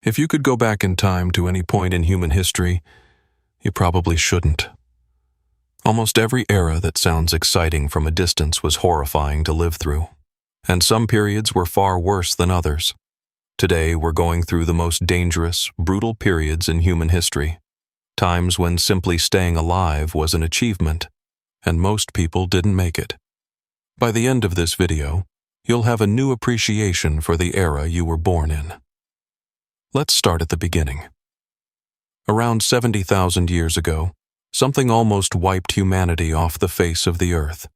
If you could go back in time to any point in human history, you probably shouldn't. Almost every era that sounds exciting from a distance was horrifying to live through, and some periods were far worse than others. Today, we're going through the most dangerous, brutal periods in human history, times when simply staying alive was an achievement, and most people didn't make it. By the end of this video, you'll have a new appreciation for the era you were born in. Let's start at the beginning. Around 70,000 years ago, something almost wiped humanity off the face of the earth.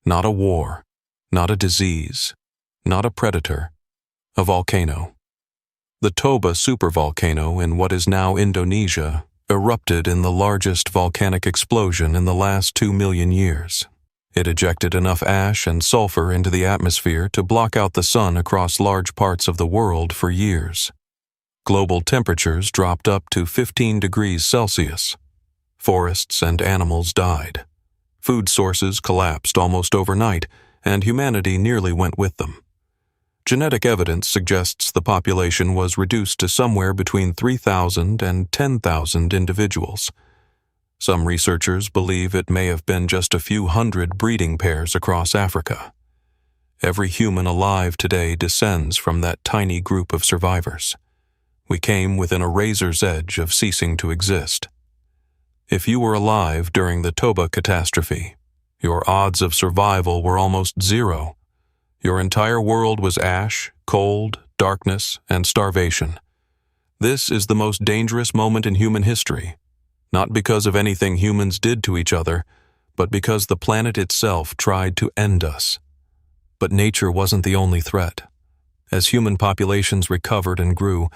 Not a war, not a disease, not a predator, a volcano. The Toba supervolcano in what is now Indonesia erupted in the largest volcanic explosion in the last 2 million years. It ejected enough ash and sulfur into the atmosphere to block out the sun across large parts of the world for years. Global temperatures dropped up to 15 degrees Celsius. Forests and animals died. Food sources collapsed almost overnight, and humanity nearly went with them. Genetic evidence suggests the population was reduced to somewhere between 3,000 and 10,000 individuals. Some researchers believe it may have been just a few hundred breeding pairs across Africa. Every human alive today descends from that tiny group of survivors. We came within a razor's edge of ceasing to exist. If you were alive during the Toba catastrophe, your odds of survival were almost zero. Your entire world was ash, cold, darkness, and starvation. This is the most dangerous moment in human history, not because of anything humans did to each other, but because the planet itself tried to end us. But nature wasn't the only threat. As human populations recovered and grew,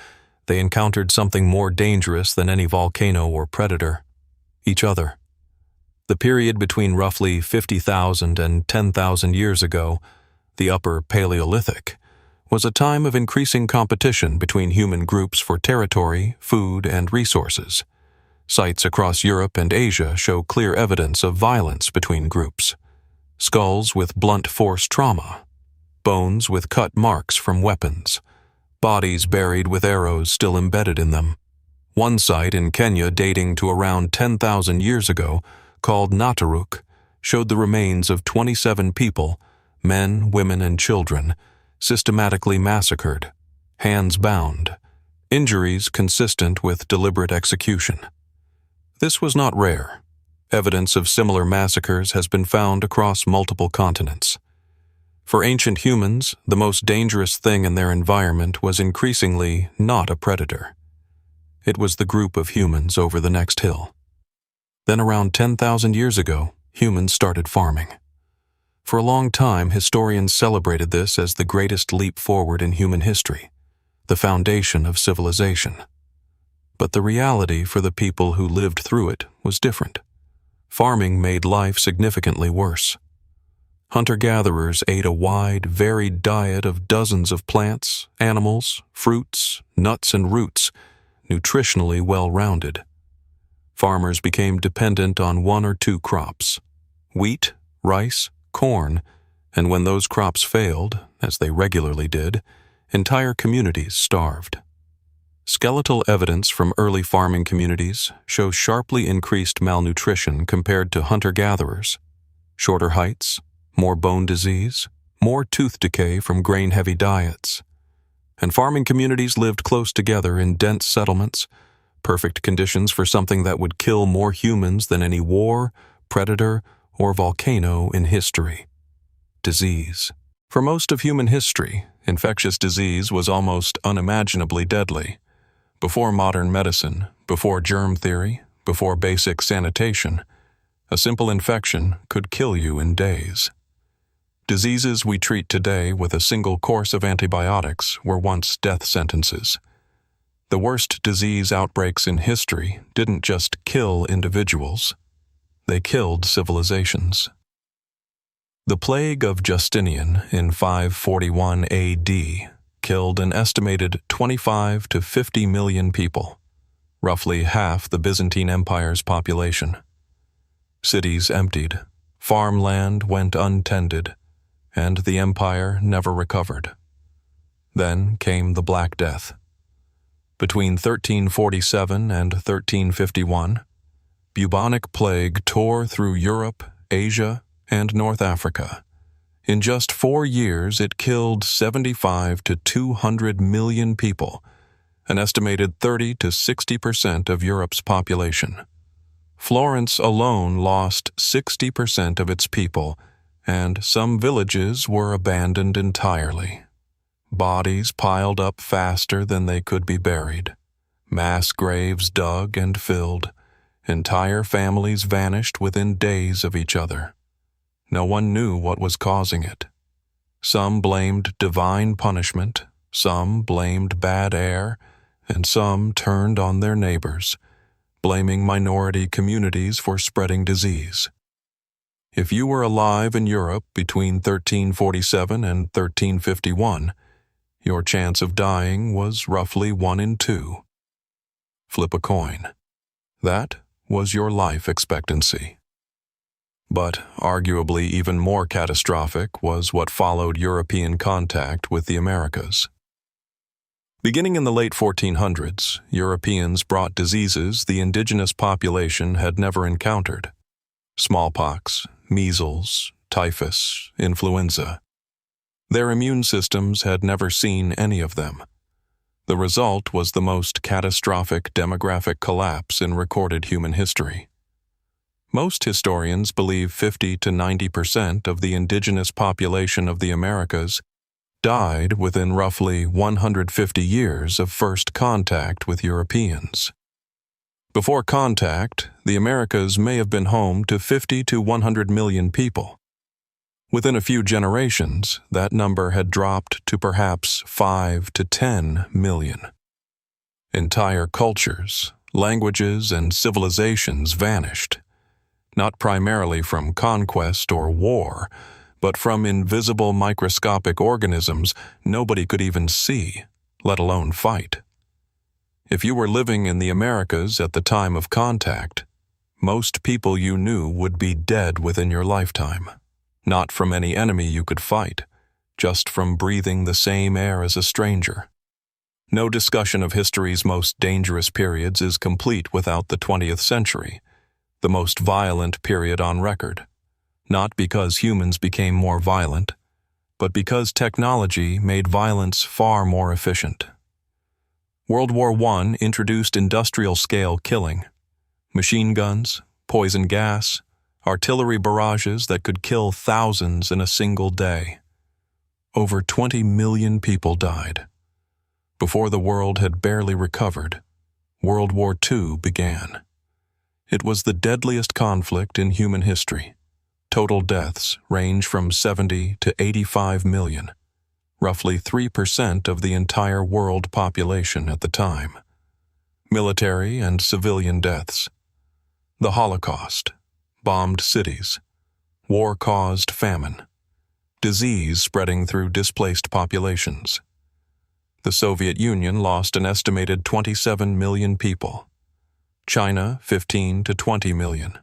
they encountered something more dangerous than any volcano or predator: each other. The period between roughly 50,000 and 10,000 years ago, the Upper Paleolithic, was a time of increasing competition between human groups for territory, food, and resources. Sites across Europe and Asia show clear evidence of violence between groups: skulls with blunt force trauma, bones with cut marks from weapons, bodies buried with arrows still embedded in them. One site in Kenya dating to around 10,000 years ago, called Nataruk, showed the remains of 27 people, men, women, and children, systematically massacred, hands bound, injuries consistent with deliberate execution. This was not rare. Evidence of similar massacres has been found across multiple continents. For ancient humans, the most dangerous thing in their environment was increasingly not a predator. It was the group of humans over the next hill. Then around 10,000 years ago, humans started farming. For a long time, historians celebrated this as the greatest leap forward in human history, the foundation of civilization. But the reality for the people who lived through it was different. Farming made life significantly worse. Hunter-gatherers ate a wide, varied diet of dozens of plants, animals, fruits, nuts, and roots, nutritionally well-rounded. Farmers became dependent on one or two crops: wheat, rice, corn, and when those crops failed, as they regularly did, entire communities starved. Skeletal evidence from early farming communities shows sharply increased malnutrition compared to hunter-gatherers: shorter heights, more bone disease, more tooth decay from grain-heavy diets. And farming communities lived close together in dense settlements, perfect conditions for something that would kill more humans than any war, predator, or volcano in history: disease. For most of human history, infectious disease was almost unimaginably deadly. Before modern medicine, before germ theory, before basic sanitation, a simple infection could kill you in days. Diseases we treat today with a single course of antibiotics were once death sentences. The worst disease outbreaks in history didn't just kill individuals, they killed civilizations. The plague of Justinian in 541 AD killed an estimated 25 to 50 million people, roughly half the Byzantine Empire's population. Cities emptied, farmland went untended, and the empire never recovered. Then came the Black Death. Between 1347 and 1351, bubonic plague tore through Europe, Asia, and North Africa. In just 4 years, it killed 75 to 200 million people, an estimated 30 to 60% of Europe's population. Florence alone lost 60% of its people, and some villages were abandoned entirely. Bodies piled up faster than they could be buried. Mass graves dug and filled. Entire families vanished within days of each other. No one knew what was causing it. Some blamed divine punishment, some blamed bad air, and some turned on their neighbors, blaming minority communities for spreading disease. If you were alive in Europe between 1347 and 1351, your chance of dying was roughly 1 in 2. Flip a coin. That was your life expectancy. But arguably even more catastrophic was what followed European contact with the Americas. Beginning in the late 1400s, Europeans brought diseases the indigenous population had never encountered: smallpox, measles, typhus, influenza. Their immune systems had never seen any of them. The result was the most catastrophic demographic collapse in recorded human history. Most historians believe 50 to 90% of the indigenous population of the Americas died within roughly 150 years of first contact with Europeans. Before contact, the Americas may have been home to 50 to 100 million people. Within a few generations, that number had dropped to perhaps 5 to 10 million. Entire cultures, languages, and civilizations vanished, not primarily from conquest or war, but from invisible microscopic organisms nobody could even see, let alone fight. If you were living in the Americas at the time of contact, most people you knew would be dead within your lifetime, not from any enemy you could fight, just from breathing the same air as a stranger. No discussion of history's most dangerous periods is complete without the 20th century, the most violent period on record, not because humans became more violent, but because technology made violence far more efficient. World War I introduced industrial-scale killing, machine guns, poison gas, artillery barrages that could kill thousands in a single day. Over 20 million people died. Before the world had barely recovered, World War II began. It was the deadliest conflict in human history. Total deaths range from 70 to 85 million, roughly 3% of the entire world population at the time. Military and civilian deaths. The Holocaust, bombed cities, war-caused famine, disease spreading through displaced populations. The Soviet Union lost an estimated 27 million people. China, 15 to 20 million.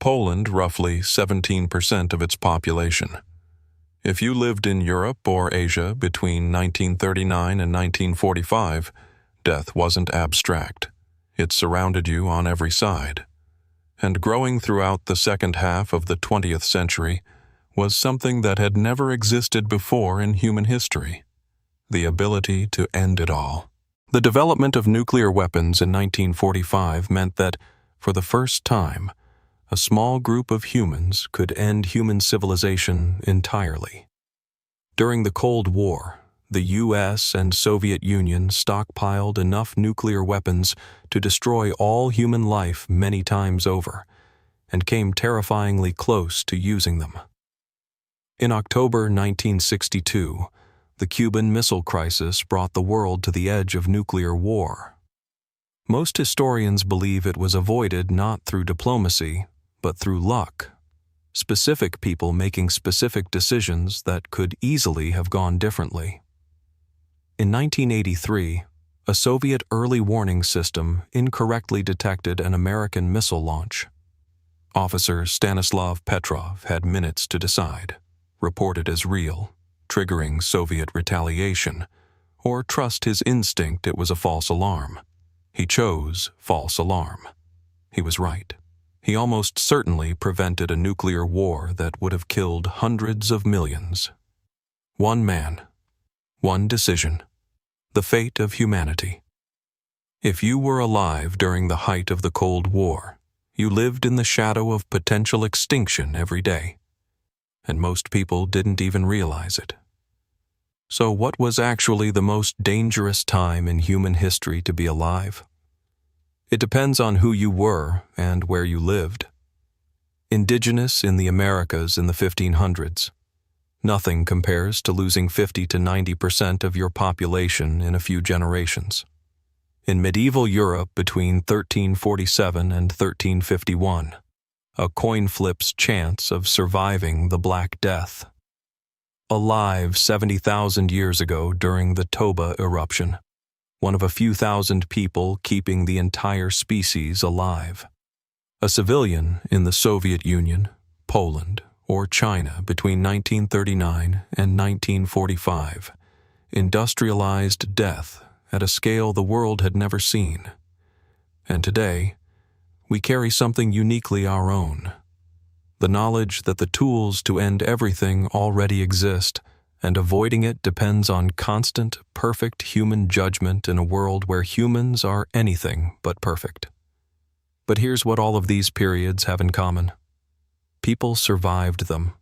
Poland, roughly 17% of its population. If you lived in Europe or Asia between 1939 and 1945, death wasn't abstract. It surrounded you on every side. And growing throughout the second half of the 20th century was something that had never existed before in human history: the ability to end it all. The development of nuclear weapons in 1945 meant that, for the first time, a small group of humans could end human civilization entirely. During the Cold War, the U.S. and Soviet Union stockpiled enough nuclear weapons to destroy all human life many times over, and came terrifyingly close to using them. In October 1962, the Cuban Missile Crisis brought the world to the edge of nuclear war. Most historians believe it was avoided not through diplomacy, but through luck. Specific people making specific decisions that could easily have gone differently. In 1983, a Soviet early warning system incorrectly detected an American missile launch. Officer Stanislav Petrov had minutes to decide, report it as real, triggering Soviet retaliation, or trust his instinct it was a false alarm. He chose false alarm. He was right. He almost certainly prevented a nuclear war that would have killed hundreds of millions. One man, one decision, the fate of humanity. If you were alive during the height of the Cold War, you lived in the shadow of potential extinction every day, and most people didn't even realize it. So what was actually the most dangerous time in human history to be alive? It depends on who you were and where you lived. Indigenous in the Americas in the 1500s. Nothing compares to losing 50 to 90% of your population in a few generations. In medieval Europe between 1347 and 1351, a coin flip's chance of surviving the Black Death. Alive 70,000 years ago during the Toba eruption, one of a few thousand people keeping the entire species alive. A civilian in the Soviet Union, Poland, or China between 1939 and 1945, industrialized death at a scale the world had never seen. And today, we carry something uniquely our own. The knowledge that the tools to end everything already exist, and avoiding it depends on constant, perfect human judgment in a world where humans are anything but perfect. But here's what all of these periods have in common. People survived them.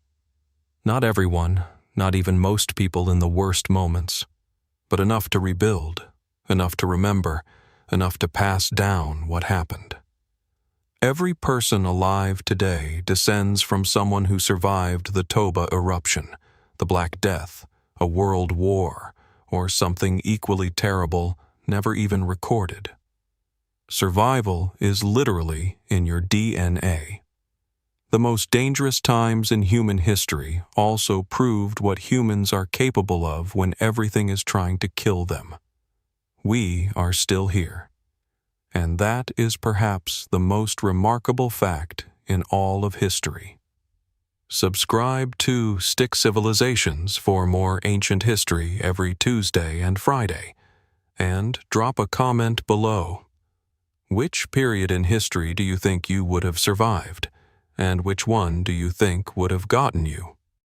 Not everyone, not even most people in the worst moments, but enough to rebuild, enough to remember, enough to pass down what happened. Every person alive today descends from someone who survived the Toba eruption, the Black Death, a world war, or something equally terrible never even recorded. Survival is literally in your DNA. The most dangerous times in human history also proved what humans are capable of when everything is trying to kill them. We are still here. And that is perhaps the most remarkable fact in all of history. Subscribe to Stick Civilizations for more ancient history every Tuesday and Friday, and drop a comment below. Which period in history do you think you would have survived, and which one do you think would have gotten you?